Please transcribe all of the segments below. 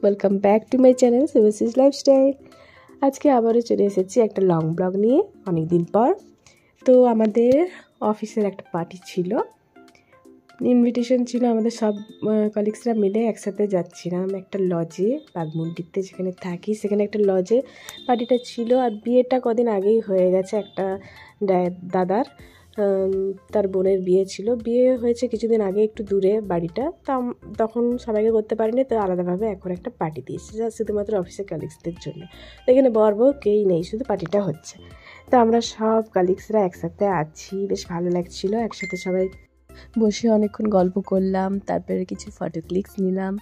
Welcome back to my channel Subhashree's lifestyle. আজকে আবারও চলে এসেছি একটা লং ব্লগ নিয়ে অনেক দিন পর। তো আমাদের অফিসের একটা পার্টি ছিল, ইনভিটেশন ছিল, আমাদের সব কলিগসরা মিলে একসাথে যাচ্ছিলাম একটা লজে, বাগমুন্ডিতে যেখানে থাকি সেখানে একটা লজে পার্টিটা ছিল। আর বিয়েটা কদিন আগেই হয়ে গেছে, একটা দাদার তার বোনের বিয়ে ছিল, বিয়ে হয়েছে কিছুদিন আগে একটু দূরে বাড়িটা, তখন সবাইকে করতে পারিনি, তো আলাদাভাবে এখন একটা পার্টি দিয়েছে যা শুধুমাত্র অফিসের কালিগসদের জন্য। তো এখানে বর কেই নেই, শুধু পার্টিটা হচ্ছে। তো আমরা সব কালিগসরা একসাথে আছি, বেশ ভালো লাগছিল, একসাথে সবাই বসে অনেকক্ষণ গল্প করলাম, তারপরে কিছু ফটো ক্লিকস নিলাম,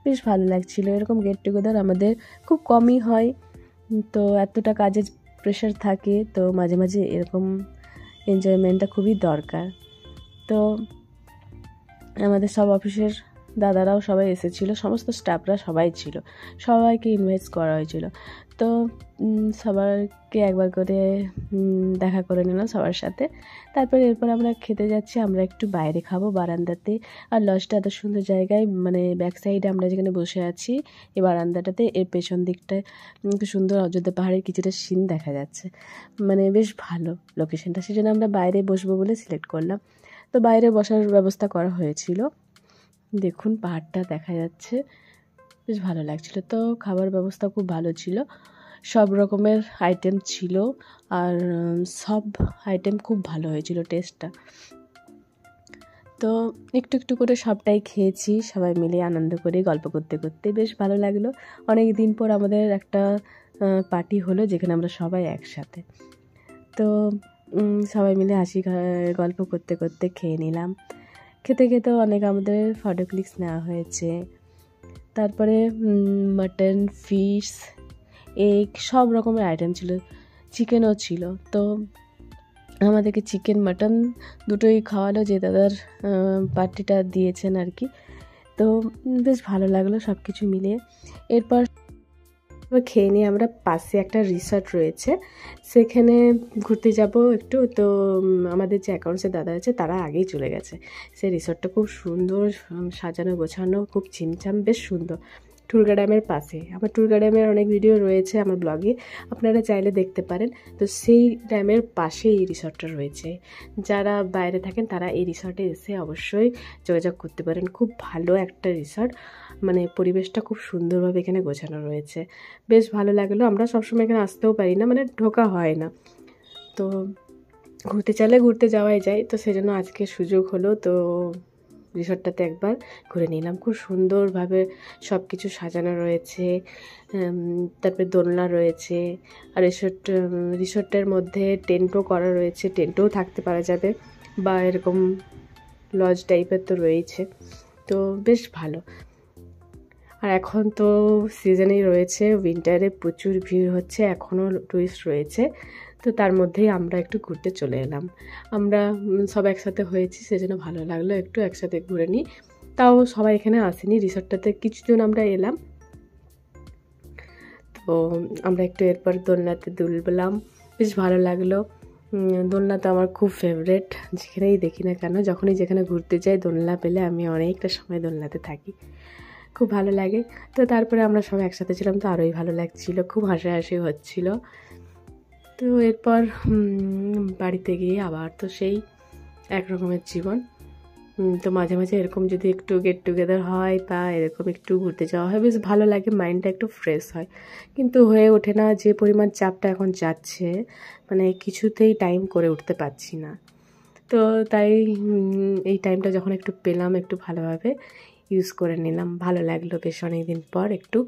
বেশ ভালো লাগছিল। এরকম গেট টুগেদার আমাদের খুব কমই হয়, তো এতটা কাজের প্রেশার থাকে, তো মাঝে মাঝে এরকম এনজয়মেন্টটা খুবই দরকার। তো আমাদের সব অফিসের দাদারাও সবাই এসেছিলো, সমস্ত স্টাফরা সবাই ছিল, সবাইকে ইনভাইট করা হয়েছিল। তো সবাইকে একবার করে দেখা করে নিলাম সবার সাথে। তারপরে এরপর আমরা খেতে যাচ্ছি, আমরা একটু বাইরে খাবো বারান্দাতে। আর লজটা এত সুন্দর জায়গায়, মানে ব্যাক সাইডে আমরা যেখানে বসে আছি এই বারান্দাটাতে, এর পেছন দিকটায় খুব সুন্দর অযোধ্যা পাহাড়ের কিছুটা সিন দেখা যাচ্ছে, মানে বেশ ভালো লোকেশনটা, সেই জন্য আমরা বাইরে বসবো বলে সিলেক্ট করলাম। তো বাইরে বসার ব্যবস্থা করা হয়েছিল, দেখুন পাহাড়টা দেখা যাচ্ছে, বেশ ভালো লাগছিল। তো খাবার ব্যবস্থা খুব ভালো ছিল, সব রকমের আইটেম ছিল, আর সব আইটেম খুব ভালো হয়েছিল টেস্টটা। তো একটু একটু করে সবটাই খেয়েছি, সবাই মিলে আনন্দ করে গল্প করতে করতে বেশ ভালো লাগলো। অনেক দিন পর আমাদের একটা পার্টি হলো যেখানে আমরা সবাই একসাথে, তো সবাই মিলে হাসি গল্প করতে করতে খেয়ে নিলাম। খেতে খেতেও অনেক আমাদের ফটো ক্লিকস নেওয়া হয়েছে। তারপরে মাটন, ফিশ, এগ সব রকমের আইটেম ছিল, চিকেনও ছিল। তো আমাদেরকে চিকেন মাটন দুটোই খাওয়ালো যে দাদার পার্টিটা দিয়েছেন আর কি। তো বেশ ভালো লাগলো সব কিছু মিলিয়ে। এরপর খেয়ে নিয়ে আমরা পাশে একটা রিসর্ট রয়েছে, সেখানে ঘুরতে যাব একটু। তো আমাদের যে অ্যাকাউন্টসের দাদা আছে তারা আগেই চলে গেছে। সেই রিসর্টটা খুব সুন্দর, সাজানো গোছানো, খুব ছিমছাম, বেশ সুন্দর, টুরগা ড্যামের পাশে। আমার টুরগা ড্যামের অনেক ভিডিও রয়েছে আমার ব্লগে, আপনারা চাইলে দেখতে পারেন। তো সেই ড্যামের পাশে এই রিসর্টটা রয়েছে, যারা বাইরে থাকেন তারা এই রিসর্টে এসে অবশ্যই যোগাযোগ করতে পারেন। খুব ভালো একটা রিসর্ট, মানে পরিবেশটা খুব সুন্দরভাবে এখানে গোছানো রয়েছে, বেশ ভালো লাগলো। আমরা সবসময় এখানে আসতেও পারি না, মানে ঢোকা হয় না, তো ঘুরতে চাইলে ঘুরতে যাওয়াই যায়। তো সেই জন্য আজকে সুযোগ হলো, তো রিসর্টটাতে একবার ঘুরে নিলাম। খুব সুন্দরভাবে সব কিছু সাজানো রয়েছে, তারপরে দোলনা রয়েছে, আর রিসর্টের মধ্যে টেন্টও করা রয়েছে, টেন্টেও থাকতে পারা যাবে, বা এরকম লজ টাইপের তো রয়েছে, তো বেশ ভালো। আর এখন তো সিজনেই রয়েছে, উইন্টারে প্রচুর ভিড় হচ্ছে, এখনও টুরিস্ট রয়েছে, তো তার মধ্যেই আমরা একটু ঘুরতে চলে এলাম। আমরা সব একসাথে হয়েছি, সেজন্য ভালো লাগলো একটু একসাথে ঘুরে নিই। তাও সবাই এখানে আসেনি, রিসর্টটাতে কিছুজন আমরা এলাম। তো আমরা একটু এরপর দোলনাতে দুললাম, বেশ ভালো লাগলো। দোলনা তো আমার খুব ফেভারেট, যেখানেই দেখি না কেন, যখনই যেখানে ঘুরতে যাই দোলনা পেলে আমি অনেকটা সময় দোলনাতে থাকি, খুব ভালো লাগে। তো তারপরে আমরা সবাই একসাথে ছিলাম, তো আরোই ভালো লাগছিলো, খুব হাসাহাসি হচ্ছিলো। তো এরপর বাড়িতে গিয়ে আবার তো সেই এক রকমের জীবন। তো মাঝে মাঝে এরকম যদি একটু গেট টুগেদার হয় বা এরকম একটু ঘুরতে যাওয়া হয়, বেশ ভালো লাগে, মাইন্ডটা একটু ফ্রেশ হয়, কিন্তু হয়ে ওঠে না। যে পরিমাণ চাপটা এখন যাচ্ছে, মানে কিছুতেই টাইম করে উঠতে পারছি না। তো তাই এই টাইমটা যখন একটু পেলাম, একটু ভালোভাবে ইউজ করে নিলাম, ভালো লাগলো, বেশ অনেক দিন পর একটু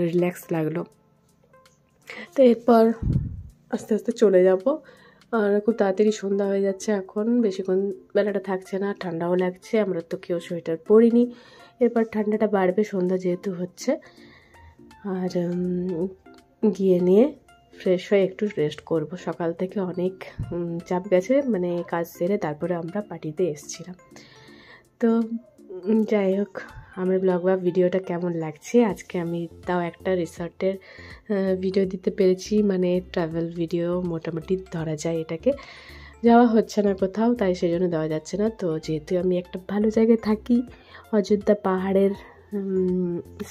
রিল্যাক্স লাগলো। তো এরপর আস্তে আস্তে চলে যাব, আর খুব তাড়াতাড়ি সন্ধ্যা হয়ে যাচ্ছে, এখন বেশিক্ষণ বেলাটা থাকছে না, ঠান্ডাও লাগছে, আমরা তো কেউ সোয়েটার পরিনি। এরপর ঠান্ডাটা বাড়বে সন্ধ্যা যেহেতু হচ্ছে, আর গিয়ে নিয়ে ফ্রেশ হয়ে একটু রেস্ট করব। সকাল থেকে অনেক চাপ গেছে, মানে কাজ সেরে তারপরে আমরা পার্টিতে এসেছিলাম। তো যাই হোক, আমার ব্লগ বা ভিডিওটা কেমন লাগছে, আজকে আমি তাও একটা রিসর্টের ভিডিও দিতে পেরেছি, মানে ট্রাভেল ভিডিও মোটামুটি ধরা যায় এটাকে। যাওয়া হচ্ছে না কোথাও, তাই সেই জন্য দেওয়া যাচ্ছে না। তো যেহেতু আমি একটা ভালো জায়গায় থাকি, অযোধ্যা পাহাড়ের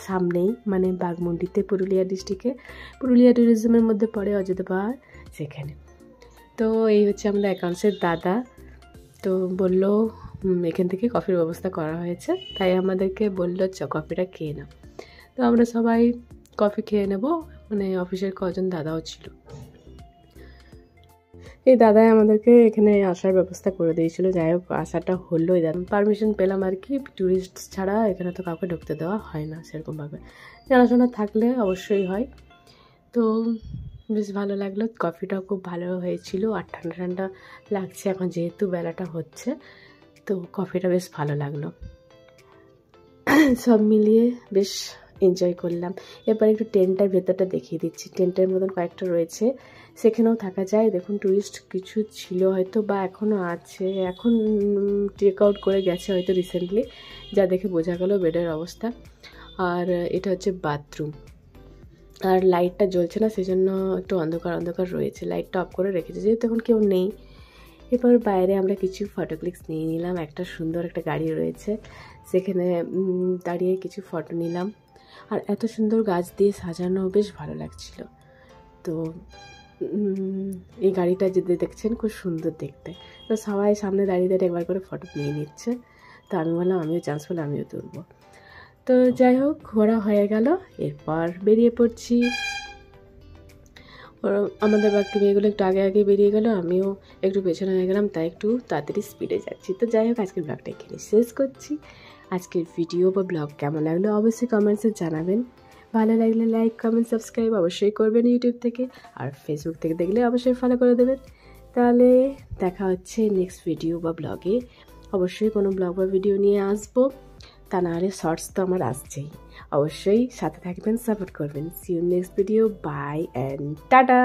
সামনেই, মানে বাঘমুন্ডিতে, পুরুলিয়া ডিস্ট্রিক্টে, পুরুলিয়া ট্যুরিজমের মধ্যে পড়ে অযোধ্যা পাহাড়, সেখানে। তো এই হচ্ছে আমাদের অ্যাকাউন্টসের দাদা। তো বললো এখান থেকে কফির ব্যবস্থা করা হয়েছে, তাই আমাদেরকে বললো কফিটা খেয়ে নাও। তো আমরা সবাই কফি খেয়ে নেব, মানে অফিসের কজন দাদাও ছিল। এই দাদাই আমাদেরকে এখানে আসার ব্যবস্থা করে দিয়েছিল। যাই হোক, আসাটা হলো, পারমিশন পেলাম আর কি। ট্যুরিস্ট ছাড়া এখানে তো কাউকে ঢুকতে দেওয়া হয় না সেরকমভাবে, জানাশোনা থাকলে অবশ্যই হয়। তো বেশ ভালো লাগলো, কফিটাও খুব ভালো হয়েছিল, আর ঠান্ডা ঠান্ডা লাগছে এখন যেহেতু বেলাটা হচ্ছে। তো কফিটা বেশ ভালো লাগলো, সব মিলিয়ে বেশ এনজয় করলাম। এরপর একটু টেন্টের ভেতরটা দেখিয়ে দিচ্ছি। টেন্টের মতন কয়েকটা রয়েছে, সেখানেও থাকা যায়। দেখুন ট্যুরিস্ট কিছু ছিল হয়তো, বা এখনও আছে, এখন টেক আউট করে গেছে হয়তো রিসেন্টলি, যা দেখে বোঝা গেল বেডের অবস্থা। আর এটা হচ্ছে বাথরুম, আর লাইটটা জ্বলছে না, সেজন্য একটু অন্ধকার অন্ধকার রয়েছে। লাইটটা অফ করে রেখেছে যেহেতু এখন কেউ নেই। এরপর বাইরে আমরা কিছু ফটো ক্লিকস নিয়ে নিলাম। একটা সুন্দর একটা গাড়ি রয়েছে, সেখানে দাঁড়িয়ে কিছু ফটো নিলাম। আর এত সুন্দর গাছ দিয়ে সাজানো, বেশ ভালো লাগছিল। তো এই গাড়িটা যদি দেখছেন খুব সুন্দর দেখতে। তো সবাই সামনে দাঁড়িয়ে দাঁড়িয়ে একবার করে ফটো নিয়ে নিচ্ছে। তো আমি বললাম আমিও চান্স পেলে আমিও তুলব। তো যাই হোক, ঘোরা হয়ে গেল, এরপর বেরিয়ে পড়ছি। আমাদের বাকি মেয়েগুলো একটু আগে আগে বেরিয়ে গেল, আমিও একটু পেছনে হয়ে গেলাম, তাই একটু তাড়াতাড়ি স্পিডে যাচ্ছি। তো যাই হোক, আজকের ব্লগটা এখানে শেষ করছি। আজকের ভিডিও বা ব্লগ কেমন লাগলো অবশ্যই কমেন্টসে জানাবেন। ভালো লাগলে লাইক, কমেন্ট, সাবস্ক্রাইব অবশ্যই করবেন ইউটিউব থেকে, আর ফেসবুক থেকে দেখলে অবশ্যই ফলো করে দেবেন। তাহলে দেখা হচ্ছে নেক্সট ভিডিও বা ব্লগে। অবশ্যই কোনো ব্লগ বা ভিডিও নিয়ে আসবো, তা নাহলে শর্টস তো আমার আসছেই। অবশ্যই সাথে থাকবেন, সাপোর্ট করবেন। See you next video, bye and tata.